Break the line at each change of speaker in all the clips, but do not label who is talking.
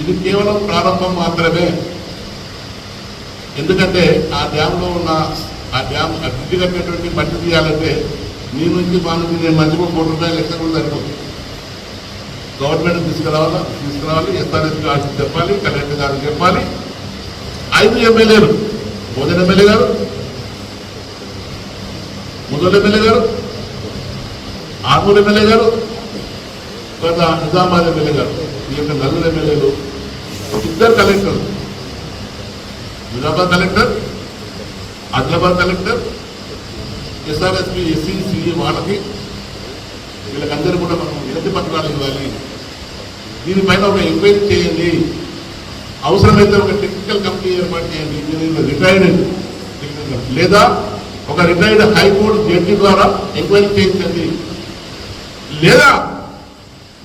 ఇది కేవలం ప్రారంభం మాత్రమే. ఎందుకంటే ఆ డ్యాంలో ఉన్న ఆ డ్యామ్ అభివృద్ధి కట్టినటువంటి మట్టి తీయాలంటే నీ నుంచి మా నుంచి నేను మంచిగా ₹1 లక్షలు కూడా సరిపోతుంది. గవర్నమెంట్ తీసుకురావాలి, ఎస్ఆర్ఎస్ గారికి చెప్పాలి, కలెక్టర్ గారికి చెప్పాలి. 5 ఎమ్మెల్యేలు, బోధన ఎమ్మెల్యే గారు, ముదల్ ఎమ్మెల్యే గారు, ఆర్మూర్ ఎమ్మెల్యే గారు, తర్వాత నిజామాబాద్ ఎమ్మెల్యే గారు, ఈ యొక్క నలుగురు ఎమ్మెల్యేలు, 2 కలెక్టర్లు, Nizamabad collector, Adilabad collector, SRSP, SC, CE వాళ్ళకి వీళ్ళకందరూ కూడా మనం వినతి పత్రాలు ఇవ్వాలి. దీనిపైన ఒక ఎంక్వైరీ చేయండి, అవసరమైతే ఒక టెక్నికల్ కమిటీ ఏర్పాటు చేయండి. రిటైర్డ్ లేదా ఒక రిటైర్డ్ హైకోర్టు జడ్జి ద్వారా ఎంక్వైరీ చేయించండి. లేదా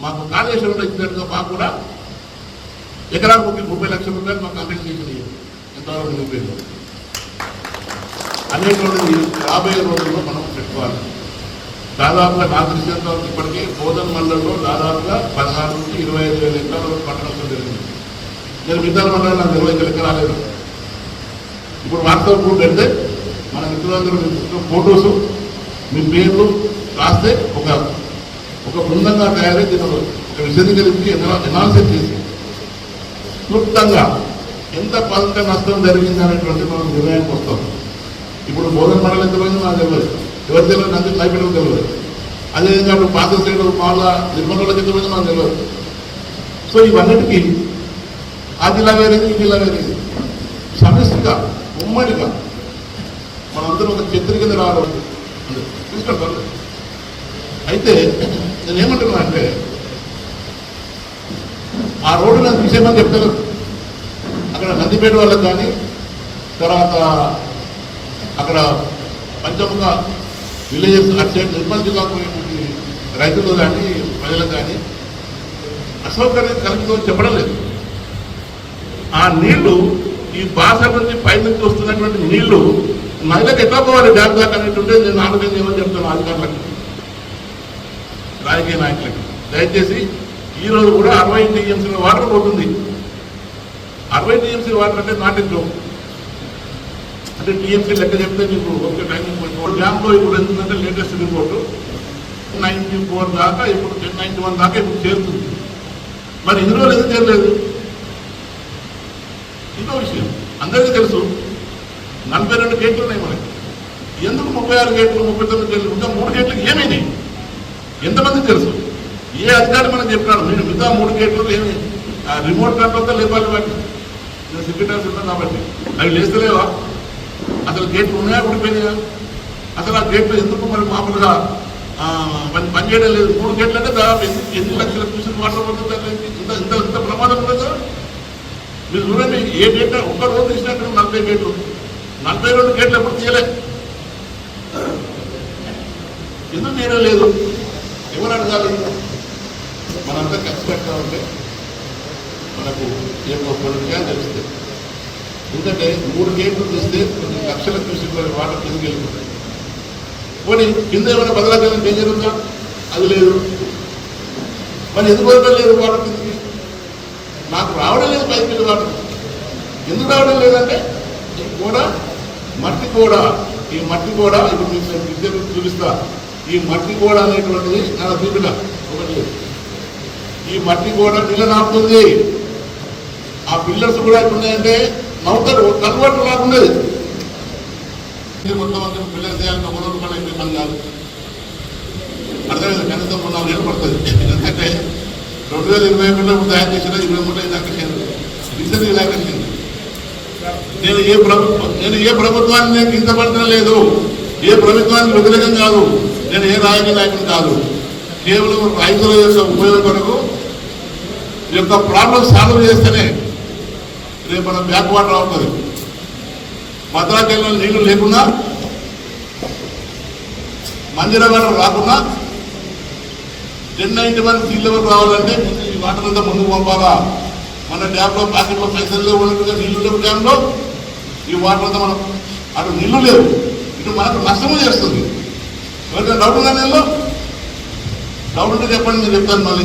మాకు కాళేశ్వరంలో ఇచ్చినట్టుగా మాకు కూడా ఎకరానికి ₹30 లక్షలు మాకు కాంపెన్సేషన్ ఇవ్వండి. ఎంతవరకు నిలిపేది అనేటువంటిది రాబోయే రోజుల్లో మనం పెట్టుకోవాలి. దాదాపుగా నాకు తెలిసినంత ఇప్పటికే బోధన మండలంలో దాదాపుగా 16 నుంచి 25 వేల ఎకరాల వరకు పంట నష్టం జరిగింది. నేను మిగతా మండలం నాకు 25 వేల ఎకరాలు. ఇప్పుడు వాట్సాప్ గ్రూప్ పెడితే మన మిత్రులందరూ ఫొటోస్ మీ పేర్లు రాస్తే ఒక బృందంగా తయారై దీనిలో ఒక విశదీకరించి ఎనాలిసిస్ చేసి క్లుప్తంగా ఎంత పంట నష్టం జరిగింది అనేటువంటి మనం నిర్ణయానికి వస్తాం. ఇప్పుడు బోధన మండలం ఎంత పోయిందో నాకు తెలియదు, ఎవరి తెలియదు, అందరూ భయపెట్టడం తెలియదు. అదేవిధంగా ఇప్పుడు పాత సైడ్ వాళ్ళ నిర్మలకి ఎంత పోయిందో నాకు తెలియదు. సో ఇవన్నిటికీ ఆ జిల్లా వేరేది, ఈ జిల్లా వేరేది, సమిష్టిగా ఉమ్మడిగా మనందరం ఒక చర్చ కింద రావడం తీసుకుంటారు. అయితే నేనేమంటున్నా అంటే ఆ రోడ్డు నాకు విషయమని చెప్తాను. అక్కడ నందిపేట వాళ్ళకి కానీ, తర్వాత అక్కడ పంచముఖ విలేజెస్ అటు సైడ్ నిర్మల్ జిల్లాకు రైతులు కానీ ప్రజలకు కానీ అసౌకర్యం కలిగిందని చెప్పడం లేదు. ఆ నీళ్లు ఈ బాస నుంచి పై నుంచి వస్తున్నటువంటి నీళ్లు మహిళలకు ఎట్లా పోవాలి డ్యామ్ దాకా అనేటుంటే నేను ఆలోచన చేయమని చెప్తాను అధికారులకు, రాజకీయ నాయకులకి. దయచేసి ఈరోజు కూడా 60 టీఎంసీల వాటర్ పోతుంది. 60 టీఎంసీ వాటర్ అంటే నాట్ ఇన్ జోక్. అంటే టీఎంసీ లెక్క చెప్తే మీకు ఒక డ్యామ్లో ఇప్పుడు ఎందుకంటే లేటెస్ట్ రిపోర్టు 94 దాకా, ఇప్పుడు 91 దాకా ఇప్పుడు చేరుతుంది. మరి ఇన్ని రోజులు ఎందుకు చేరలేదు? ఇంకో విషయం అందరికీ తెలుసు, 42 గేట్లు ఉన్నాయి మనకి. ఎందుకు 36 గేట్లు, 39 గేట్లు, ఇంకా 3 గేట్లకు ఏమైంది? ఎంతమందికి తెలుసు? ఏ అధికారి మనం చెప్పినాడు మీరు మిగతా 3 గేట్లు ఏమి రిమోట్ కంట్రోల్తో లేపాలి వాటి. నేను సెక్రటరీస్ ఉంటాను కాబట్టి అవి లేస్తలేవా? అసలు గేట్లు ఉన్నాయా, ఊడిపోయినాయా? అసలు ఆ గేట్లు ఎందుకు మరి మామూలుగా పనిచేయడం లేదు? 3 గేట్లు అంటే దాదాపు ఎన్ని లక్షల క్యూసెక్ వాటర్ పడుతుంది? ఇంత ప్రమాదం ఉండదు కదా. మీరు చూడండి, ఏ గేట్ ఒక్క రోజు తీసినట్టు 40 గేట్లు, 42 గేట్లు ఎప్పుడు తీయలే. ఎందుకు తీయడం లేదు? ఎవరు అడగాలి? మనంతా ఖర్చు పెట్టా ఉంటే మనకు కొన్ని విషయాలు తెలుస్తాయి. ఎందుకంటే 3 గేట్లు తీస్తే కొన్ని లక్షల క్యూసెక్ల వాటర్ కిందకి వెళ్ళిపోతాయి. పోనీ కింద ఏమైనా బదలాకెళ్ళి డేంజర్ ఉందా? అది లేదు. మరి ఎందుకు వదలడం లేదు వాటర్ కిందకి? నాకు రావడం లేదు పైకి వాటర్. ఎందుకు రావడం లేదంటే ఈ మట్టి కూడా ఇప్పుడు మీకు విద్య చూపిస్తా. ఈ మట్టి కూడా అనేటువంటిది నా చూపిగా ఒకటి. ఈ మట్టి కూడా నీళ్ళని ఆపుతుంది. ఆ పిల్లర్స్ కూడా ఎట్లున్నాయంటే నవ్వుతారు, కన్వర్టర్ లాగుండేది. కొంతమంది పిల్లలు చేయాలంటే ₹1 పని కాదు. అర్థమైంది. కనీసం 4 ఏళ్ళు పడుతుంది. ఎందుకంటే 2021లో తయారు చేసిన 23 దాకా రీసెంట్ ఇలాగేసింది. నేను ఏ ప్రభుత్వాన్ని నేను కింద పడటం లేదు, ఏ ప్రభుత్వానికి వ్యతిరేకం కాదు, నేను ఏ రాజకీయ నాయకుడు కాదు. కేవలం రైతుల యొక్క ఉపయోగం కొరకు ఈ యొక్క ప్రాబ్లం సాల్వ్ చేస్తేనే రేపు మనం బ్యాక్ వాటర్ అవుతుంది. భద్రాచలంలో నీళ్లు లేకున్నా, మంజీరాబాద్ రాకున్నా 1091 సీ లెవెల్ రావాలంటే ఈ వాటర్ అంతా ముందుకు పంపాలా. మన డ్యామ్లో ప్యాకెట్లో పైసలు లేవు, ఉన్నట్టుగా నీళ్లు లేవు డ్యామ్లో. ఈ వాటర్ అంతా మనం అటు నీళ్లు లేవు, ఇటు మనకు నష్టము చేస్తుంది. ఎవరికైనా డౌట్ ఉందా? నేను డౌట్ ఉంటే చెప్పండి, నేను చెప్తాను మళ్ళీ.